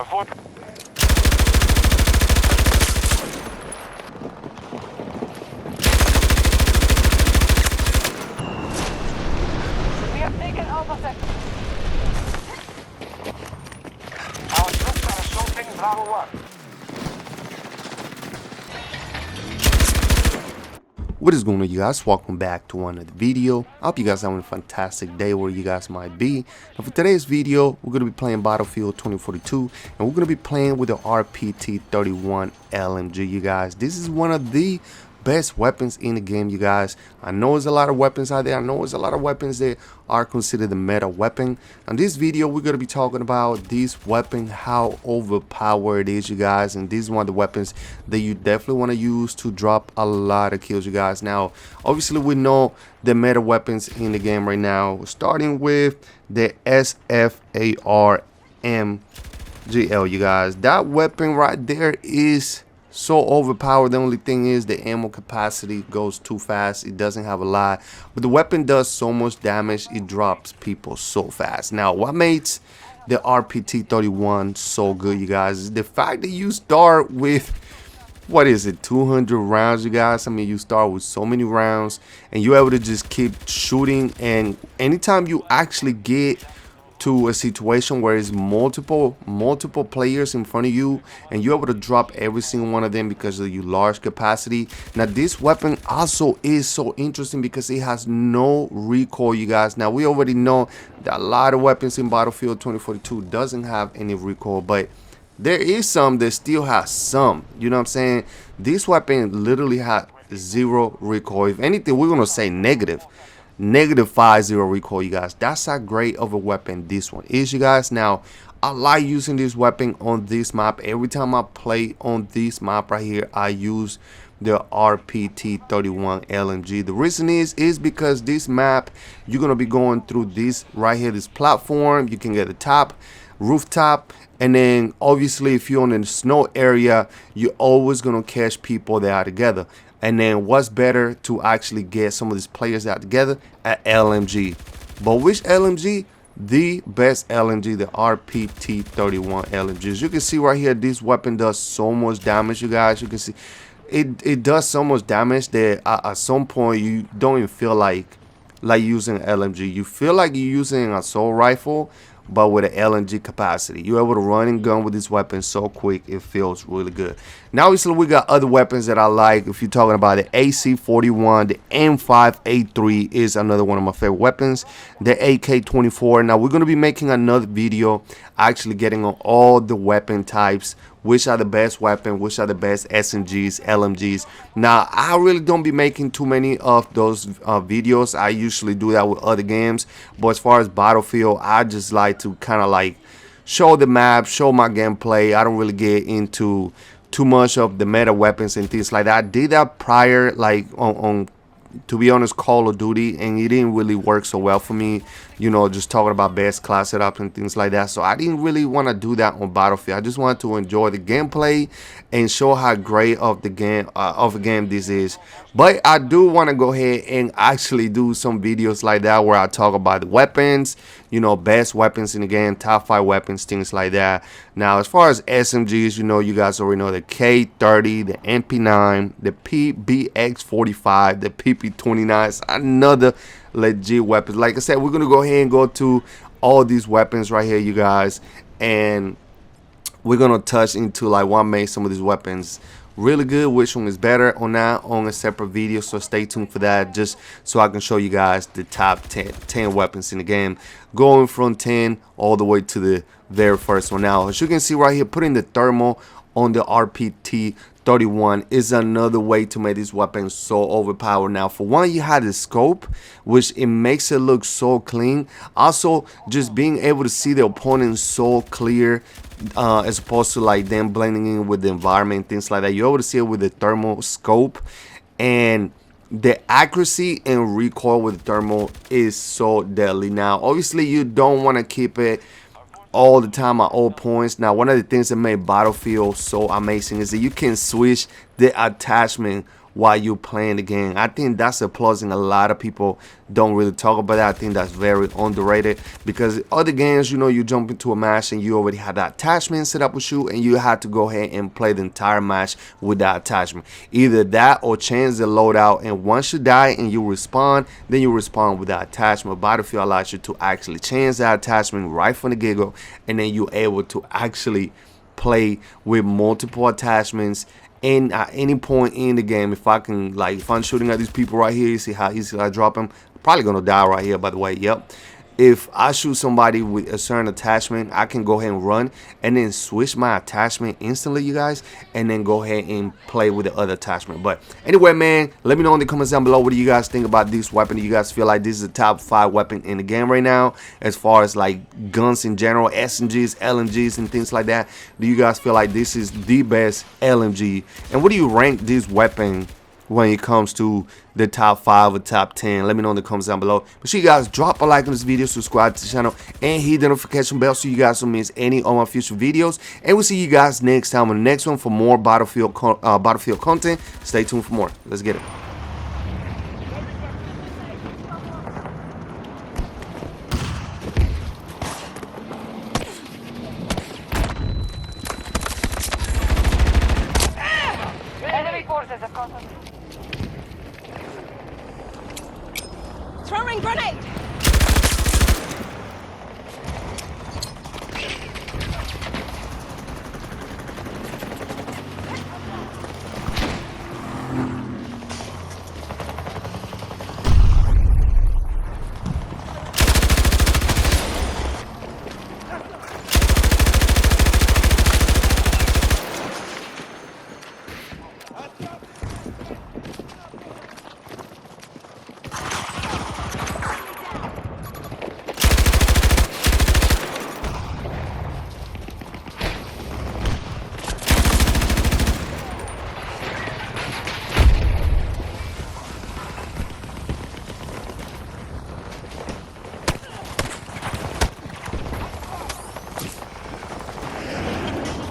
Avoid. We have taken Alpha Sector. Our troops are assaulting Bravo 1. What is going on, you guys? Welcome back to another video. I hope you guys are having a fantastic day where you guys might be. Now for today's video, we're going to be playing Battlefield 2042, and we're going to be playing with the RPT-31 LMG, you guys. This is one of the best weapons in the game, you guys. I know there's a lot of weapons out there. I know there's a lot of weapons that are considered the meta weapon. In this video, we're going to be talking about this weapon, how overpowered it is, you guys. And this is one of the weapons that you definitely want to use to drop a lot of kills, you guys. Now, obviously, we know the meta weapons in the game right now, starting with the SFAR-MGL, you guys. That weapon right there is so overpowered. The only thing is the ammo capacity goes too fast. It doesn't have a lot, but the weapon does so much damage. It drops people so fast. Now, what makes the RPT-31 so good, you guys, is the fact that you start with, what is it, 200 rounds, you guys. I mean, you start with so many rounds and you're able to just keep shooting, and anytime you actually get to a situation where it's multiple players in front of you and you're able to drop every single one of them because of your large capacity. Now, this weapon also is so interesting because it has no recoil, you guys. Now, we already know that a lot of weapons in Battlefield 2042 doesn't have any recoil, but there is some that still has some, you know what I'm saying. This weapon literally has zero recoil. If anything, we're gonna say negative 50 recoil, you guys. That's how great of a weapon this one is, you guys. Now, I like using this weapon on this map. Every time I play on this map right here, I use the RPT-31 LMG. The reason is because this map, you're gonna be going through this right here, this platform. You can get the top, rooftop, and then obviously if you're in the snow area, you're always gonna catch people that are together. And then what's better to actually get some of these players out together? At LMG. But which LMG? The best LMG, the RPT-31 LMG. As you can see right here, this weapon does so much damage, you guys. You can see it does so much damage that at some point you don't even feel like using an LMG. You feel like you're using an assault rifle, but with an LMG capacity. You're able to run and gun with this weapon so quick, it feels really good. Now, obviously, we got other weapons that I like. If you're talking about the AC-41, the M5A3 is another one of my favorite weapons. The AK-24. Now, we're going to be making another video actually getting on all the weapon types, which are the best weapon, which are the best SMGs, LMGs. Now, I really don't be making too many of those videos. I usually do that with other games, but as far as Battlefield, I just like to kind of like show the map, show my gameplay. I don't really get into too much of the meta weapons and things like that. I did that prior, like on to be honest, Call of Duty, and it didn't really work so well for me, you know, just talking about best class setups and things like that. So I didn't really want to do that on Battlefield. I just wanted to enjoy the gameplay and show how great of a game this is. But I do want to go ahead and actually do some videos like that where I talk about the weapons, you know, best weapons in the game, top 5 weapons, things like that. Now, as far as SMGs, you know, you guys already know the K30, the MP9, the PBX45, the PP29. It's another legit weapon. Like I said, we're gonna go ahead and go to all these weapons right here, you guys, and we're gonna touch into like what makes some of these weapons really good, which one is better or not, on a separate video. So stay tuned for that, just so I can show you guys the top 10 weapons in the game, going from 10 all the way to the very first one. Now, as you can see right here, putting the thermal on the RPT-31 is another way to make this weapon so overpowered. Now, for one, you have the scope, which it makes it look so clean. Also, just being able to see the opponent so clear, as opposed to like them blending in with the environment, things like that. You're able to see it with the thermal scope, and the accuracy and recoil with the thermal is so deadly. Now, obviously, you don't want to keep it all the time at all points. Now, one of the things that made Battlefield so amazing is that you can switch the attachment while you're playing the game. I think that's a plus, and a lot of people don't really talk about that. I think that's very underrated, because other games, you know, you jump into a match and you already have that attachment set up with you, and you have to go ahead and play the entire match with that attachment. Either that or change the loadout, and once you die and you respawn, then you respawn with that attachment. Battlefield allows you to actually change that attachment right from the get-go, and then you're able to actually play with multiple attachments in at any point in the game. If I'm shooting at these people right here, you see how easy I drop them. I'm probably gonna die right here, by the way. Yep. If I shoot somebody with a certain attachment, I can go ahead and run and then switch my attachment instantly, you guys, and then go ahead and play with the other attachment. But anyway, man, let me know in the comments down below, what do you guys think about this weapon? Do you guys feel like this is a top 5 weapon in the game right now, as far as like guns in general, SMGs, LMGs, and things like that? Do you guys feel like this is the best LMG? And what do you rank this weapon when it comes to the top 5 or top 10? Let me know in the comments down below. Make sure you guys drop a like on this video, subscribe to the channel, and hit the notification bell so you guys don't miss any of my future videos. And we'll see you guys next time on the next one for more Battlefield content. Stay tuned for more. Let's get it. Enemy forces have contact. Throwing grenade!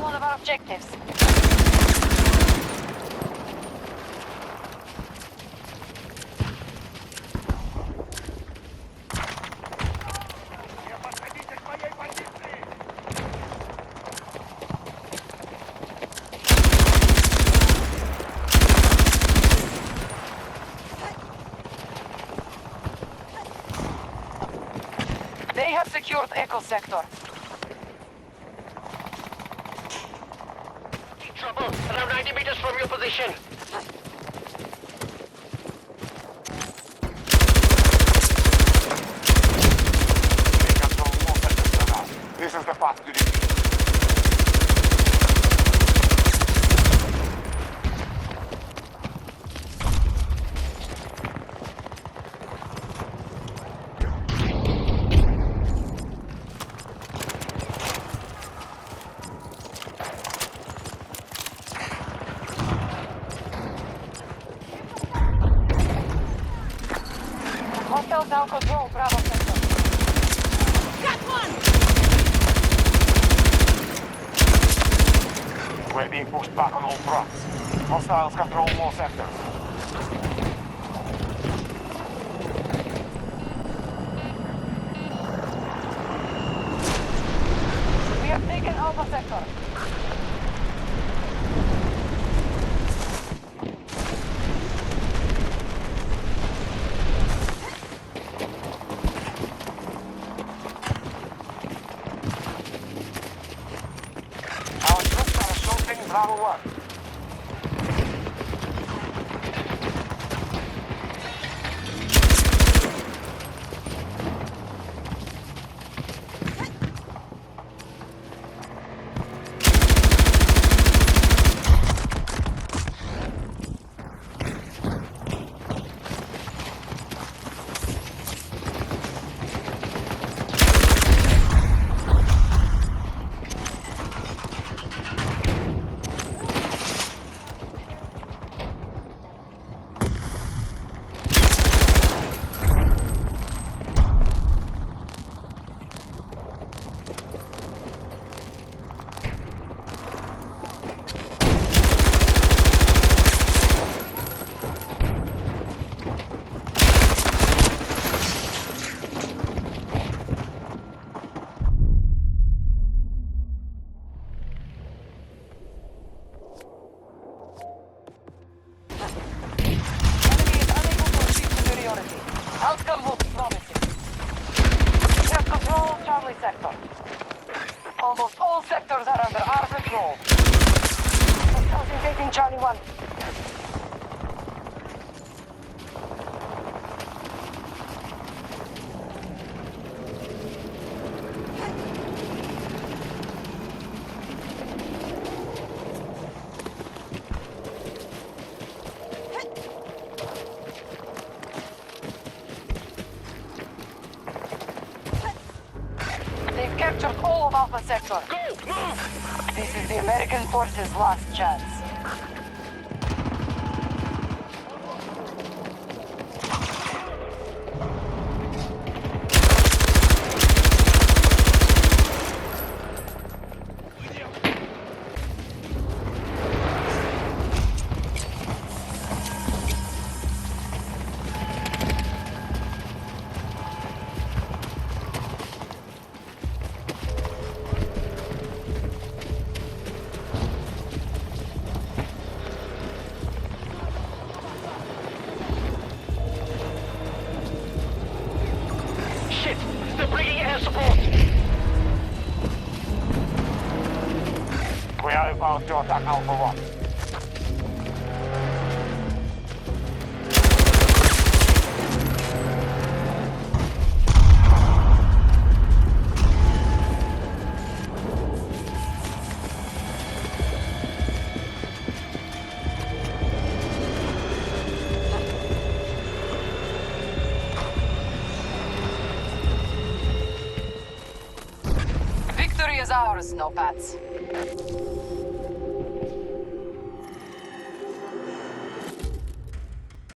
One of our objectives. They have secured Echo Sector. Trouble. Around 90 meters from your position. They control more sectors than us. This is the path to defeat. Hostiles now control Bravo Sector. Got one! We're being pushed back on all fronts. Hostiles control more sectors. We have taken Alpha Sector. Our troops are assaulting Bravo 1. Outcome looks promising. We have control of Charlie sector. Almost all sectors are under our control. Concentrating Charlie 1. They've captured all of Alpha Sector. Go! Move! This is the American forces' last chance. Shit! They're bringing air support! We are about to attack Alpha 1. Victory is ours, no pats.